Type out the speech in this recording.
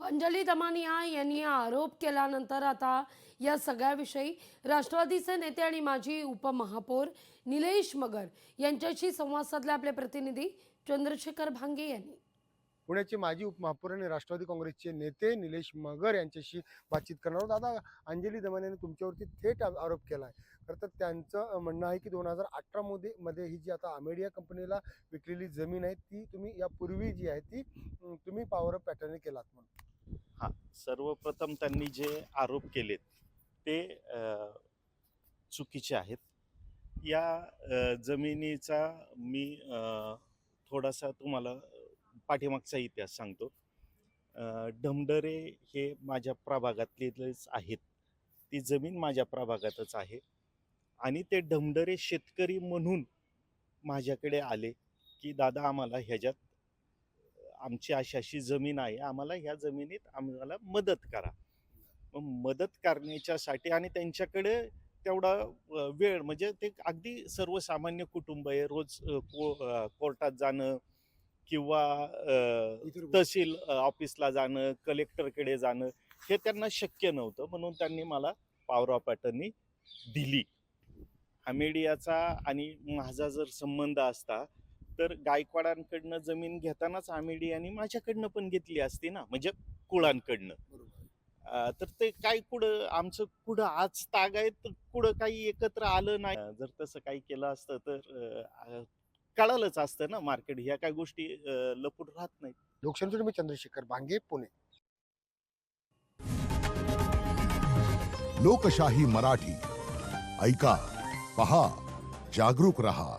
अंजली दमानिया यांनी आरोप केल्यानंतर आता या सगळ्याविषयी राष्ट्रवादीचे नेते आणि माजी उपमहापौर निलेश मगर यांच्याशी संवाद साधला आपले प्रतिनिधी चंद्रशेखर भांगे यांनी। पुण्याचे माजी उपमहापौर आणि राष्ट्रवादी काँग्रेसचे नेते निलेश मगर यांच्याशी बातचीत करणार आहोत। दादा, अंजली दमानियाने तुमच्यावरती थेट आरोप केला आहे। खरं तर त्यांचं म्हणणं आहे की 2018 मध्ये ही जी आता अमेडिया कंपनीला विकलेली जमीन आहे ती तुम्ही यापूर्वी जी आहे ती तुम्ही पॉवर ऑफ पॅटर्नने केलात म्हणून। हां, सर्वप्रथम त्यांनी जे आरोप केलेत ते चुकीचे आहेत। या जमिनीचा मी थोडासा तुम्हाला पाठीमागचा इतिहास सांगतो। ढमढरे हे माझ्या प्रभागातलेच आहेत, ती जमीन माझ्या प्रभागातच आहे आणि ते ढमढरे शेतकरी म्हणून माझ्याकडे आले की दादा आम्हाला ह्याच्यात आमची अशी जमीन आहे, आम्हाला ह्या जमिनीत आम्हाला मदत करा। मदत करण्याच्यासाठी आणि त्यांच्याकडे तेवढा वेळ म्हणजे ते अगदी सर्वसामान्य कुटुंब आहे, रोज कोर्टात जाणं किंवा तहसील ऑफिसला जाणं, कलेक्टरकडे जाणं हे त्यांना शक्य नव्हतं, म्हणून त्यांनी मला पॉवर ऑफ अटर्नी दिली। अमेडियाचा आणि माझा जर संबंध असता तर गायकवाडांकडनं जमीन घेतानाच अमेडियानी माझ्याकडनं पण घेतली असती ना, म्हणजे कुळांकडनं। तर ते काय कुठं आमचं कुठं आज तागायत कुठं काही एकत्र आलं नाही। जर तसं काही केलं असतं तर कळालंच असतं ना मार्केट, ह्या काही गोष्टी लपून राहत नाहीत। लोकशाहीसाठी मी चंद्रशेखर भांगे, पुणे। लोकशाही मराठी ऐका, पहा, जागरूक रहा।